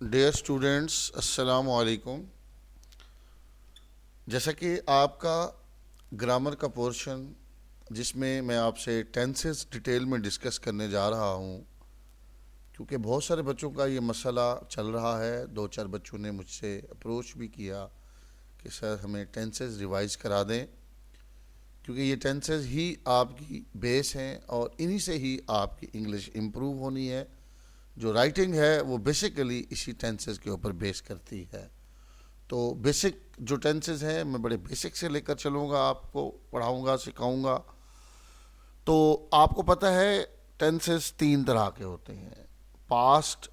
Dear students, السلام علیکم. جیسا کہ آپ کا گرامر کا پورشن جس میں آپ سے ٹینسز ڈیٹیل میں ڈسکس کرنے جا رہا ہوں، کیونکہ بہت سارے بچوں کا یہ مسئلہ چل رہا ہے. 2-4 بچوں نے مجھ سے اپروچ بھی کیا کہ سر ہمیں ٹینسز ریوائز کرا دیں، کیونکہ یہ ٹینسز ہی آپ کی بیس ہیں اور انہی سے ہی آپ کی انگلش امپروو ہونی ہے. جو رائٹنگ ہے وہ بیسیکلی اسی ٹینسز کے اوپر بیس کرتی ہے. تو بیسک جو ٹینسز ہیں میں بڑے بیسک سے لے کر چلوں گا، آپ کو پڑھاؤں گا، سکھاؤں گا. تو آپ کو پتہ ہے ٹینسز 3 طرح کے ہوتے ہیں. پاسٹ،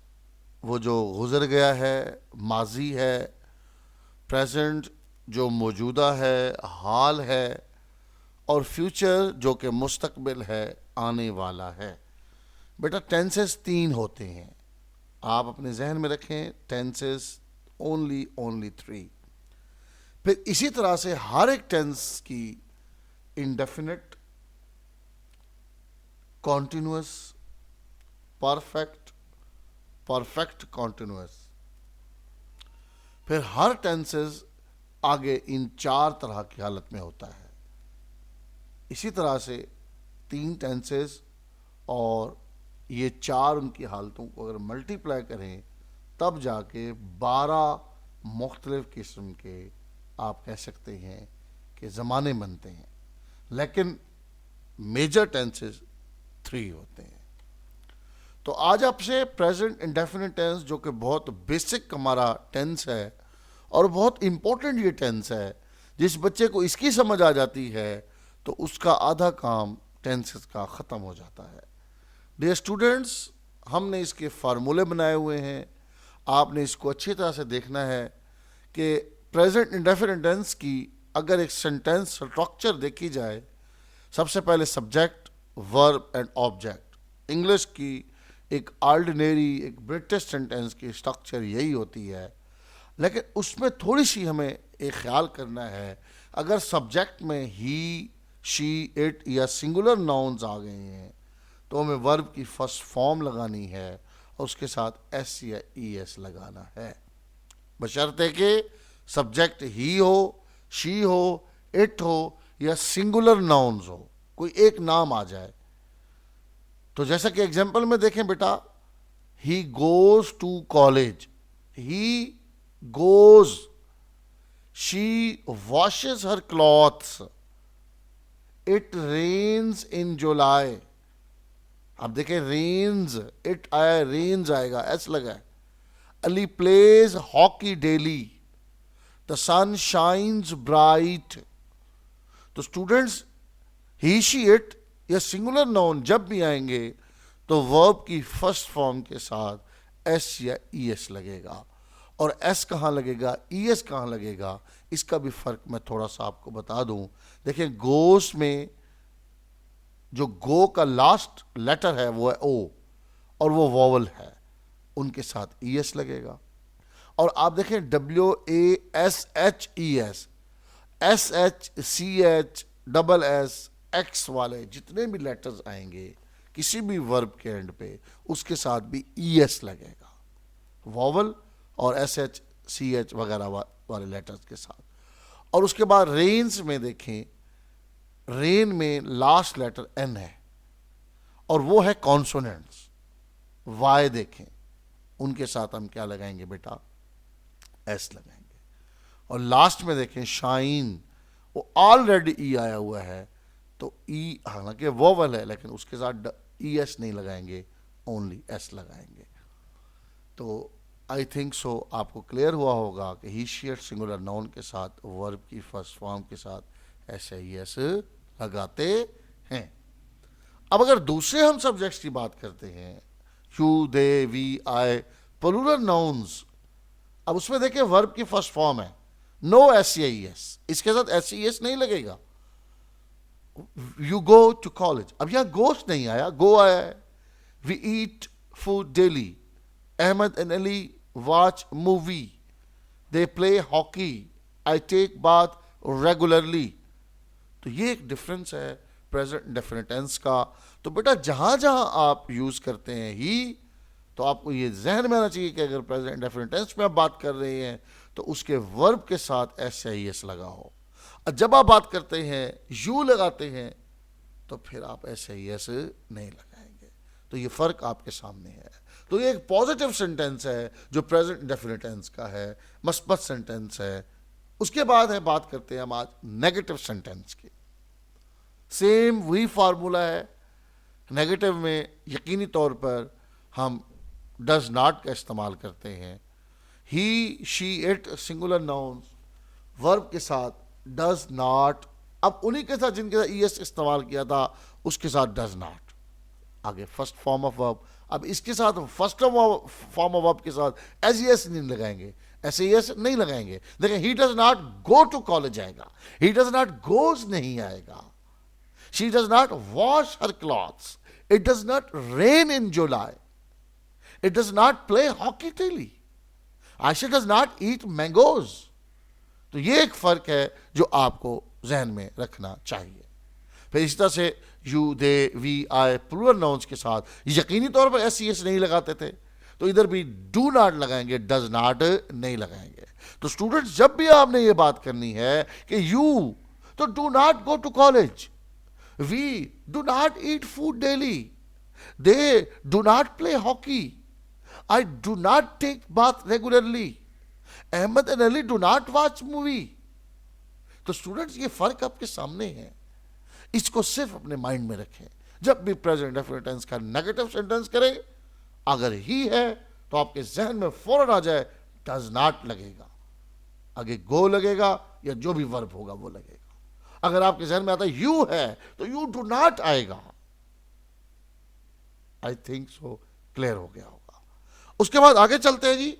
وہ جو گزر گیا ہے، ماضی ہے. پریزنٹ، جو موجودہ ہے، حال ہے. اور فیوچر، جو کہ مستقبل ہے، آنے والا ہے. بیٹا ٹینسز 3 ہوتے ہیں، آپ اپنے ذہن میں رکھیں. Tenses only 3. پھر اسی طرح سے ہر ایک ٹینس کی انڈیفینٹ، کانٹینوس، پرفیکٹ، پرفیکٹ کانٹینوس. پھر ہر ٹینسز آگے ان 4 طرح کی حالت میں ہوتا ہے. اسی طرح سے 3 ٹینسز اور یہ 4 ان کی حالتوں کو اگر ملٹی پلائی کریں تب جا کے 12 مختلف قسم کے آپ کہہ سکتے ہیں کہ زمانے بنتے ہیں. لیکن میجر ٹینسز 3 ہوتے ہیں. تو آج آپ سے پریزنٹ انڈیفینٹ ٹینس، جو کہ بہت بیسک ہمارا ٹینس ہے اور بہت امپورٹنٹ یہ ٹینس ہے، جس بچے کو اس کی سمجھ آ جاتی ہے تو اس کا آدھا کام ٹینسز کا ختم ہو جاتا ہے. ڈیئر اسٹوڈنٹس، ہم نے اس کے فارمولے بنائے ہوئے ہیں. آپ نے اس کو اچھی طرح سے دیکھنا ہے کہ پریزنٹ انڈیفینٹ ٹینس کی اگر ایک سینٹینس اسٹرکچر دیکھی جائے، سب سے پہلے سبجیکٹ، ورب اینڈ آبجیکٹ. انگلش کی ایک آرڈینری، ایک برٹش سینٹینس کی اسٹرکچر یہی ہوتی ہے. لیکن اس میں تھوڑی سی ہمیں ایک خیال کرنا ہے. اگر سبجیکٹ میں ہی، شی، اٹ یا سنگولر ناؤنز آ گئے ہیں تو ہمیں ورب کی فرسٹ فارم لگانی ہے اور اس کے ساتھ ایس یا ای ایس لگانا ہے، بشرطے کہ subject he who, she who, it ہو یا سنگولر ناؤنز ہو، کوئی ایک نام آ جائے. تو جیسا کہ ایگزامپل میں دیکھیں بیٹا، he goes to college, he goes. She washes her clothes. It rains in July. اب دیکھیں رینز، اٹ آیا، رینز آئے گا، ایس لگا ہے. Ali plays hockey daily. The sun shines bright. تو اسٹوڈنٹس، ہی، شی، اٹ یا سنگولر ناؤن جب بھی آئیں گے تو ورب کی فرسٹ فارم کے ساتھ ایس یا ای ایس لگے گا. اور ایس کہاں لگے گا، ای ایس کہاں لگے گا، اس کا بھی فرق میں تھوڑا سا آپ کو بتا دوں. دیکھیں گوس میں جو گو کا لاسٹ لیٹر ہے وہ ہے او اور وہ واول ہے، ان کے ساتھ ای ایس لگے گا. اور آپ دیکھیں W A S H E S, S H, C H, double S, X والے جتنے بھی لیٹرز آئیں گے کسی بھی ورب کے اینڈ پہ اس کے ساتھ بھی ای ایس لگے گا، واول اور ایس ایچ، سی ایچ وغیرہ والے لیٹرز کے ساتھ. اور اس کے بعد رینز میں دیکھیں، رین میں لاسٹ لیٹر این ہے اور وہ ہے کانسوننٹس. وائی دیکھیں، ان کے ساتھ ہم کیا لگائیں گے بیٹا، ایس لگائیں گے. اور لاسٹ میں دیکھیں شائن، وہ آلریڈی ای آیا ہوا ہے تو ای حالانکہ ووول ہے لیکن اس کے ساتھ ای ایس نہیں لگائیں گے، اونلی ایس لگائیں گے. تو آئی تھنک سو آپ کو کلیئر ہوا ہوگا کہ ہی، شی، اٹ سنگولر ناؤن کے ساتھ ورب کی فرسٹ فارم کے ساتھ ایس ای ایس لگاتے ہیں. اب اگر دوسرے ہم سبجیکٹس کی بات کرتے ہیں، you, they, we, I, plural nouns, اب اس میں دیکھیں ورب کی فرسٹ فارم ہے، نو ایس ای ایس، اس کے ساتھ ایس ای ایس نہیں لگے گا. یو گو ٹو کالج، اب یہاں گوشت نہیں آیا، گو آیا ہے. We eat food daily. Ahmad and Ali watch movie. They play hockey. I take bath regularly. تو یہ ایک ڈفرنس ہے پریزنٹ انڈیفینٹ ٹینس کا. تو بیٹا جہاں جہاں آپ یوز کرتے ہیں ہی، تو آپ کو یہ ذہن میں آنا چاہیے کہ اگر پریزنٹ انڈیفینٹ ٹینس میں آپ بات کر رہے ہیں تو اس کے ورب کے ساتھ ایس آئی ایس لگا ہو، اور جب آپ بات کرتے ہیں یو لگاتے ہیں تو پھر آپ ایس آئی ایس نہیں لگائیں گے. تو یہ فرق آپ کے سامنے ہے. تو یہ ایک پازیٹیو سینٹینس ہے جو پریزنٹ انڈیفینٹ ٹینس کا ہے، مثبت سینٹینس ہے. اس کے بعد ہے بات کرتے ہیں ہم آج نیگیٹو سینٹینس کی. سیم وہی فارمولا ہے. نیگیٹو میں یقینی طور پر ہم ڈز ناٹ کا استعمال کرتے ہیں. ہی شی اٹ سنگولر ناؤنز ورب کے ساتھ ڈز ناٹ. اب انہی کے ساتھ جن کے ساتھ ای ایس استعمال کیا تھا اس کے ساتھ ڈز ناٹ. آگے فرسٹ فارم آف ورب. اب اس کے ساتھ فرسٹ فارم آف ورب کے ساتھ ایس ای ایس نہیں لگائیں گے، ایس ای ایس نہیں لگائیں گے. دیکھیں he does not go to college آئے گا، ہی ڈز ناٹ گوز نہیں آئے گا. She does not wash her clothes. It does not rain in July. It does not play hockey daily. Aisha does not eat mangoes. تو یہ ایک فرق ہے جو آپ کو ذہن میں رکھنا چاہیے. پھر اس طرح سے you they we I plural nouns کے ساتھ یقینی طور پر ایس سی ایس نہیں لگاتے تھے، تو ادھر بھی ڈو ناٹ لگائیں گے، ڈز ناٹ نہیں لگائیں گے. تو اسٹوڈنٹس جب بھی آپ نے یہ بات کرنی ہے کہ یو تو do not go to college, we do not eat food daily, they do not play hockey, I do not take bath regularly, Ahmed and Ali do not watch movie. تو اسٹوڈنٹس یہ فرق آپ کے سامنے ہے، اس کو صرف اپنے مائنڈ میں رکھیں. جب بھی پریزنٹ انڈیفینٹ ٹینس کا نیگیٹو سینٹینس کریں، اگر ہی ہے تو آپ کے ذہن میں فوراً آ جائے ڈز ناٹ لگے گا، آگے گو لگے گا یا جو بھی ورب ہوگا وہ لگے گا. اگر آپ کے ذہن میں آتا ہے یو ہے تو یو ڈو ناٹ آئے گا. آئی تھنک سو کلیئر ہو گیا ہوگا. اس کے بعد آگے چلتے ہیں جی.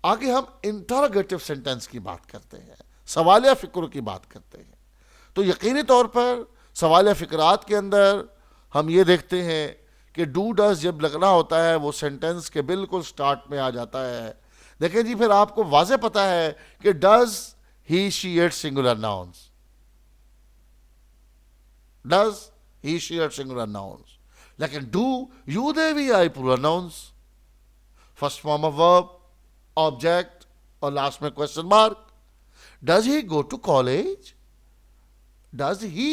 آگے ہم انٹروگیٹو سینٹینس کی بات کرتے ہیں، سوالیہ فکر کی بات کرتے ہیں. تو یقینی طور پر سوالیہ فکرات کے اندر ہم یہ دیکھتے ہیں کہ ڈو ڈز جب لگنا ہوتا ہے وہ سینٹینس کے بالکل سٹارٹ میں آ جاتا ہے. دیکھیں جی پھر آپ کو واضح پتا ہے کہ does he she it singular nouns, does he she are singular nouns. لیکن do you they we I plural nouns. First form of verb, object اور last میں question mark. Does he go to college? Does he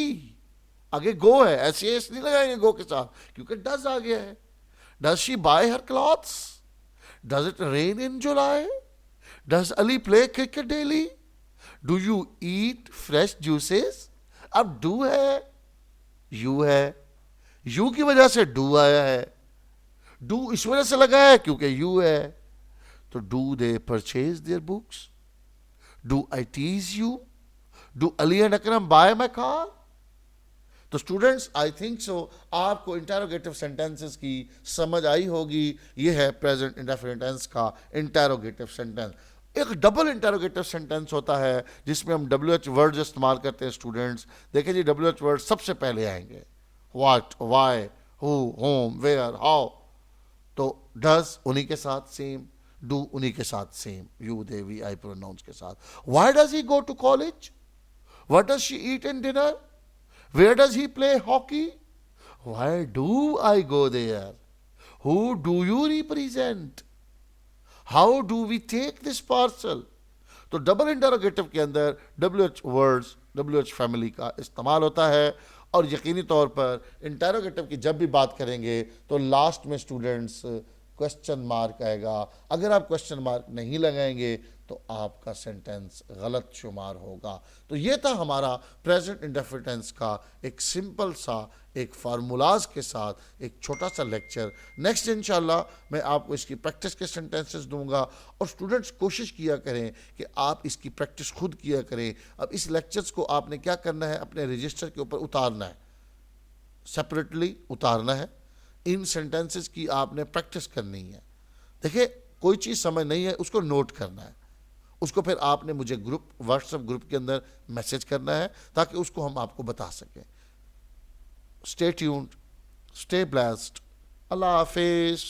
آگے go ہے، S E S نہیں لگائیں گے go کے ساتھ کیونکہ does آ گیا ہے. Does she buy her clothes? Does it rain in July? Does Ali play cricket daily? Do you eat fresh juices? اب do ہے، یو ہے، یو کی وجہ سے ڈو آیا ہے. ڈو اس وجہ سے لگا ہے کیونکہ یو ہے. تو do they purchase their books, do I tease you, do Ali and Akram buy my car. تو اسٹوڈنٹس آئی تھنک سو آپ کو انٹروگیٹو سینٹینسز کی سمجھ آئی ہوگی. یہ ہے پریزنٹ انڈیفینٹ ٹینس کا انٹروگیٹو سینٹینس. ایک ڈبل انٹروگیٹو سینٹینس ہوتا ہے جس میں ہم ڈبلیو ایچ ورڈز استعمال کرتے ہیں. اسٹوڈنٹس دیکھیں جی ڈبلیو ایچ ورڈ سب سے پہلے آئیں گے، what, why, who, whom, where, how. تو ڈز انہی کے ساتھ سیم، ڈو انہی کے ساتھ same, you they we I pronouns کے ساتھ. Why does he go to college? What does she eat in dinner? Where does he play hockey? Why do I go there? Who do you represent? How do we take this parcel? تو double interrogative کے اندر W H words, W H family کا استعمال ہوتا ہے. اور یقینی طور پر انٹروگیٹو کی جب بھی بات کریں گے تو لاسٹ میں اسٹوڈنٹس کوشچن مارک آئے گا. اگر آپ کوشچن مارک نہیں لگائیں گے تو آپ کا سینٹینس غلط شمار ہوگا. تو یہ تھا ہمارا پریزنٹ انڈیفینٹ ٹینس کا ایک سمپل سا ایک فارمولاز کے ساتھ ایک چھوٹا سا لیکچر. نیکسٹ انشاءاللہ میں آپ کو اس کی پریکٹس کے سینٹینسز دوں گا اور اسٹوڈنٹس کوشش کیا کریں کہ آپ اس کی پریکٹس خود کیا کریں. اب اس لیکچرز کو آپ نے کیا کرنا ہے، اپنے رجسٹر کے اوپر اتارنا ہے، سیپریٹلی اتارنا ہے. ان سینٹینسز کی آپ نے پریکٹس کرنی ہے. دیکھیں کوئی چیز سمجھ نہیں ہے اس کو نوٹ کرنا ہے، اس کو پھر آپ نے مجھے واٹس ایپ گروپ کے اندر میسج کرنا ہے تاکہ اس کو ہم آپ کو بتا سکیں. Stay tuned, stay blessed. Allah Hafiz.